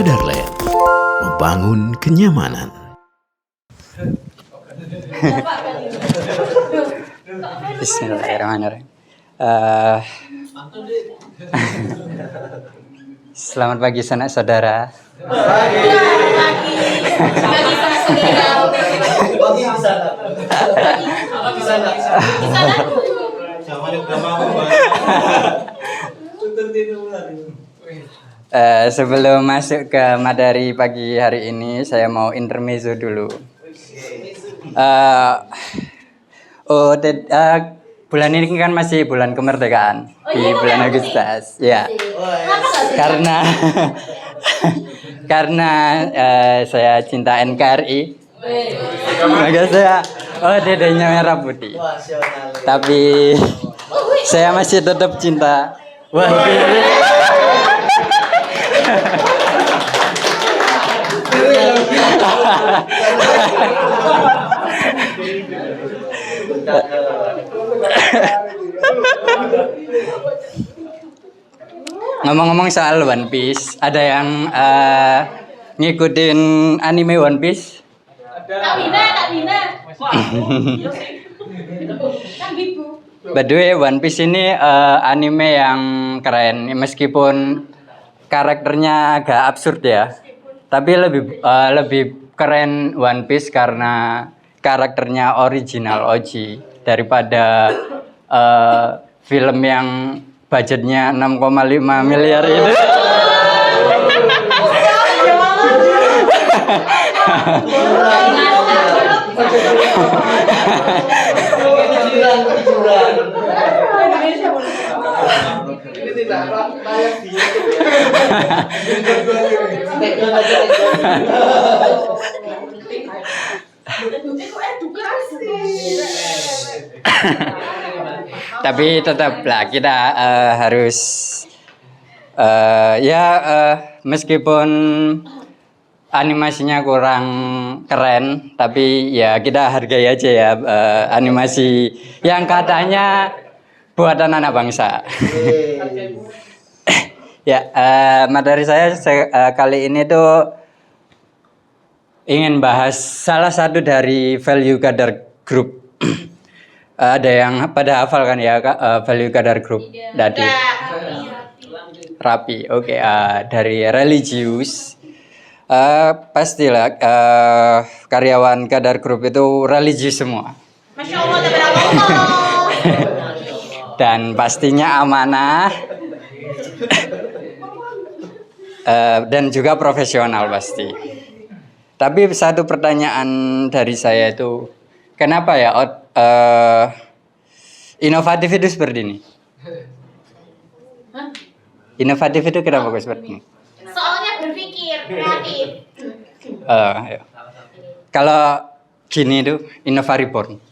Kadarland, membangun kenyamanan. Bismillahirrahmanirrahim. Selamat pagi sanak saudara. Sebelum masuk ke materi pagi hari ini, saya mau intermezzo dulu. Bulan ini kan masih bulan kemerdekaan di bulan Agustus, ya. Karena saya cinta NKRI, maka saya dedenya merah putih. Tapi saya masih tetap cinta One Piece. Ngomong-ngomong soal One Piece, ada yang ngikutin anime One Piece? Kak Bina. By the way, One Piece ini anime yang keren, meskipun karakternya agak absurd ya. Tapi lebih keren One Piece karena karakternya original OG daripada film yang budgetnya 6,5 miliar itu. Tapi tetaplah kita harus meskipun animasinya kurang keren, tapi ya kita hargai aja ya animasi yang katanya buatan anak bangsa. Ya, materi saya kali ini tuh ingin bahas salah satu dari value Qadar Group. Ada yang pada hafal kan ya, value Qadar Group? Dari Rapi. Oke, dari religius. Pastilah karyawan Qadar Group itu religius semua. Masya Allah, tabarakallah. Dan pastinya amanah. Dan juga profesional pasti. Tapi satu pertanyaan dari saya itu, kenapa ya inovatif itu seperti ini? Inovatif itu kenapa kok seperti ini? Soalnya berpikir kreatif. Ya. Kalau gini itu Innovariborn.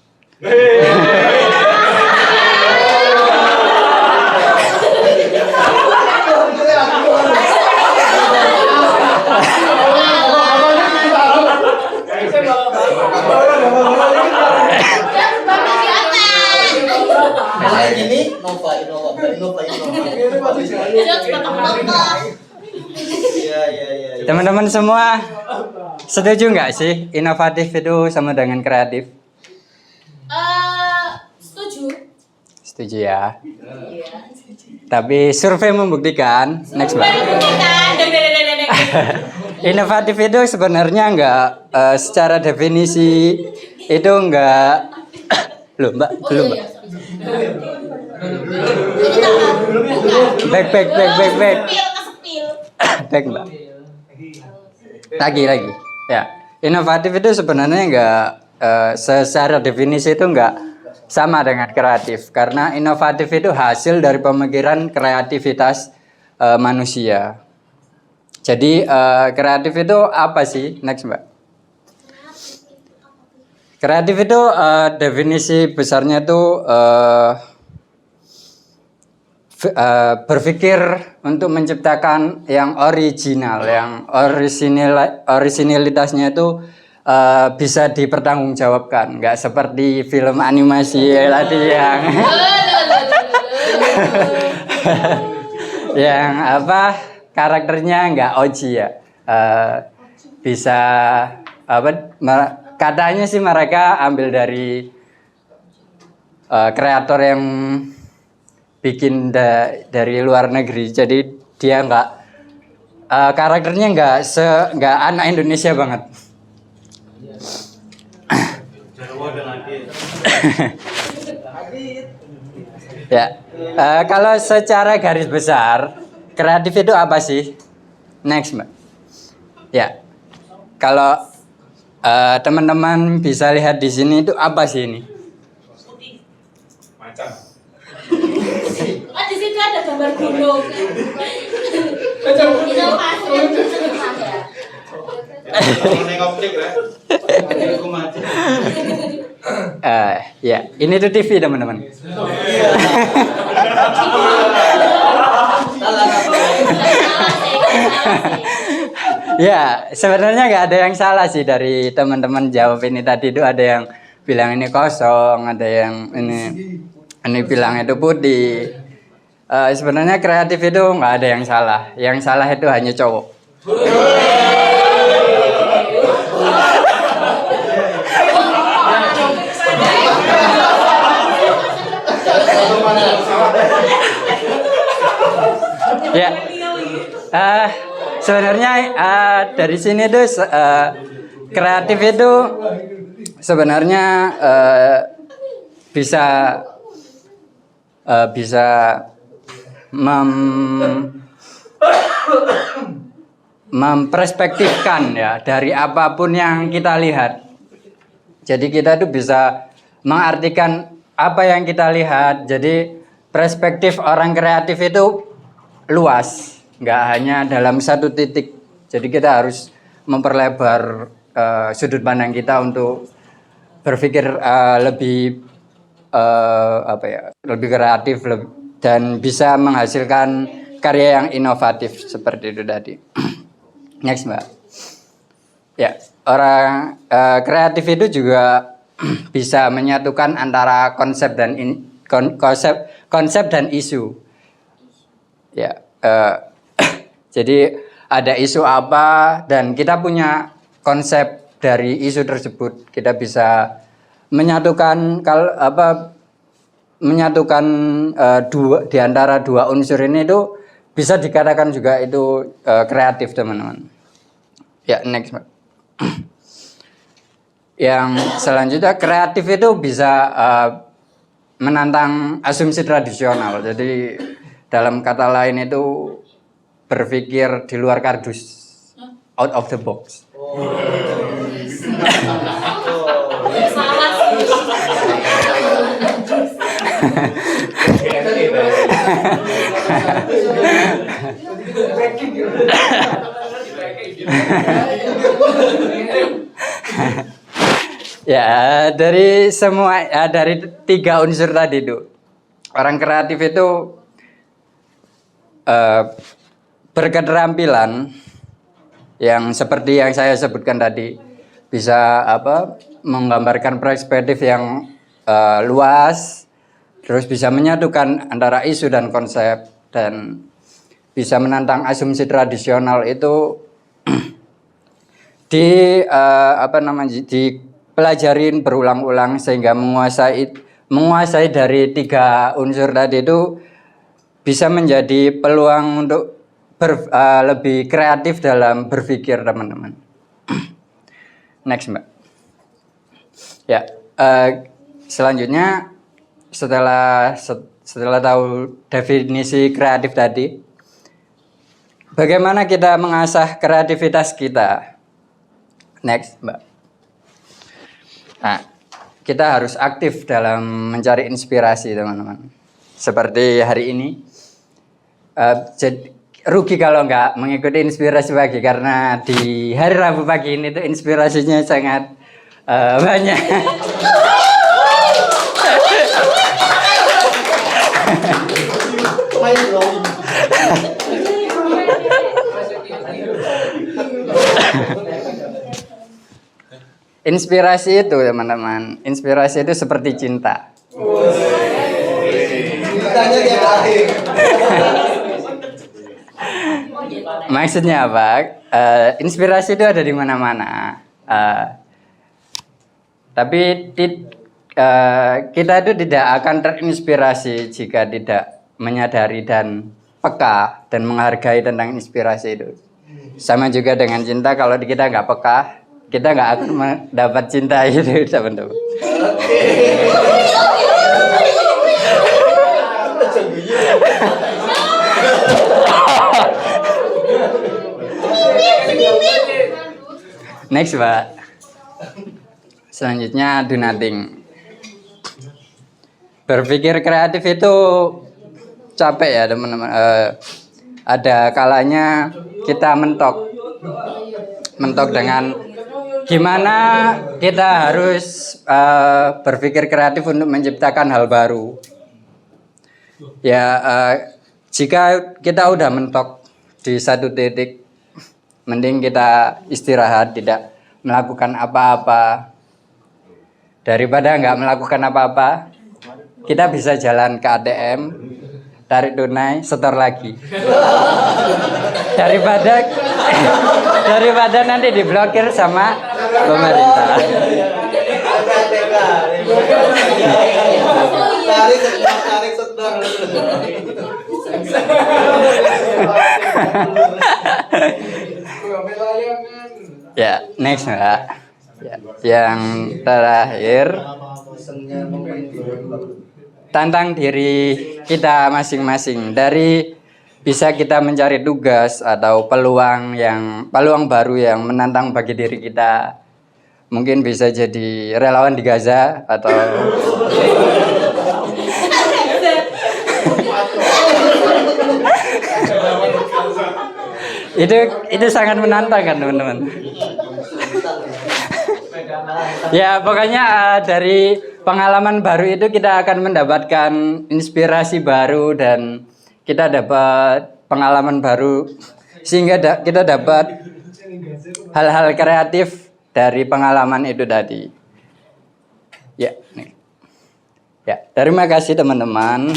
Teman-teman semua setuju nggak sih inovatif itu sama dengan kreatif? Setuju. Setuju ya. Tapi survei membuktikan, next Mbak. Inovatif itu sebenarnya nggak secara definisi itu nggak loh Mbak, belum Mbak. Back. Back Mbak. Lagi. Ya, inovatif itu sebenarnya nggak secara definisi itu nggak sama dengan kreatif, karena inovatif itu hasil dari pemikiran kreativitas manusia. Jadi kreatif itu apa sih? Next Mbak. Kreatif itu definisi besarnya itu berpikir untuk menciptakan yang original, yang originalitasnya itu bisa dipertanggungjawabkan, nggak seperti film animasi tadi yang karakternya nggak OG ya. bisa katanya sih mereka ambil dari kreator yang bikin dari luar negeri, jadi dia nggak karakternya nggak anak Indonesia banget. Ya, kalau secara garis besar kreatif itu apa sih? Next, Mbak. Ya, kalau teman-teman bisa lihat di sini itu apa sih ini? Ah, di situ ada gambar gunung. Ya, ini tuh TV teman-teman. Ya, sebenarnya nggak ada yang salah sih dari teman-teman jawab ini tadi. Itu ada yang bilang ini kosong, ada yang ini bilang itu putih. Sebenarnya kreatif itu nggak ada yang salah. Yang salah itu hanya cowok. Ya, sebenarnya dari sini tuh kreatif itu sebenarnya bisa memperspektifkan ya dari apapun yang kita lihat. Jadi kita tuh bisa mengartikan apa yang kita lihat. Jadi perspektif orang kreatif itu luas, nggak hanya dalam satu titik. Jadi kita harus memperlebar sudut pandang kita untuk berpikir lebih lebih kreatif dan bisa menghasilkan karya yang inovatif seperti itu tadi. Next, Mbak. Ya, orang kreatif itu juga bisa menyatukan antara konsep dan isu. Ya, jadi ada isu apa dan kita punya konsep dari isu tersebut. Kita bisa menyatukan di antara dua unsur ini itu bisa dikatakan juga itu kreatif, teman-teman. Ya, next, Mbak. Yang selanjutnya kreatif itu bisa menantang asumsi tradisional. Jadi dalam kata lain itu berpikir di luar kardus, out of the box. Ya, dari tiga unsur tadi itu, orang kreatif itu berketerampilan yang seperti yang saya sebutkan tadi, bisa menggambarkan perspektif yang luas, terus bisa menyatukan antara isu dan konsep, dan bisa menantang asumsi tradisional itu dipelajarin berulang-ulang sehingga menguasai dari tiga unsur tadi itu bisa menjadi peluang untuk lebih kreatif dalam berpikir, teman-teman. Next, Mbak. Ya, selanjutnya setelah tahu definisi kreatif tadi, bagaimana kita mengasah kreativitas kita? Next, Mbak. Nah, kita harus aktif dalam mencari inspirasi, teman-teman. Seperti hari ini, rugi kalau nggak mengikuti inspirasi pagi, karena di hari Rabu pagi ini tuh inspirasinya sangat banyak. Inspirasi itu, teman-teman, inspirasi itu seperti cinta. Maksudnya apa? Inspirasi itu ada di mana-mana. Tapi kita itu tidak akan terinspirasi jika tidak menyadari dan peka dan menghargai tentang inspirasi itu. Sama juga dengan cinta, kalau kita nggak peka, kita nggak akan mendapat cinta itu, teman-teman. Next, Pak. Selanjutnya do nothing. Berpikir kreatif itu capek ya, teman-teman. Ada kalanya kita mentok dengan gimana kita harus berpikir kreatif untuk menciptakan hal baru. Ya, jika kita udah mentok di satu titik, mending kita istirahat, tidak melakukan apa-apa. Daripada nggak melakukan apa-apa, kita bisa jalan ke ATM, tarik tunai, setor lagi. Daripada nanti diblokir sama pemerintah. Tarik setor. Ya, next, Mbak. Ya, yang terakhir, tantang diri kita masing-masing. Dari bisa kita mencari tugas atau peluang baru yang menantang bagi diri kita. Mungkin bisa jadi relawan di Gaza atau itu sangat menantang kan, teman-teman. Ya, pokoknya dari pengalaman baru itu kita akan mendapatkan inspirasi baru dan kita dapat pengalaman baru sehingga kita dapat hal-hal kreatif dari pengalaman itu tadi. Ya, nih. Ya, terima kasih teman-teman.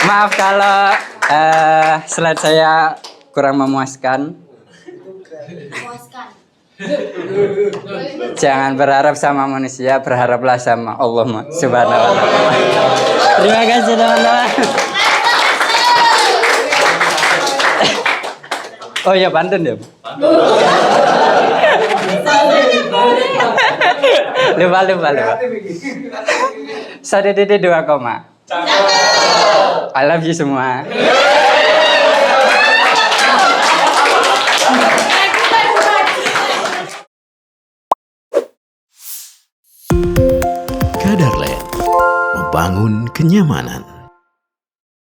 Maaf kalau slide saya kurang memuaskan. Jangan berharap sama manusia, berharaplah sama Allah Subhanahu wa Ta'ala. Terima kasih teman-teman. Oh ya, pantun ya. Lupa. 1.2 koma. I love you semua. Kadarland, membangun kenyamanan.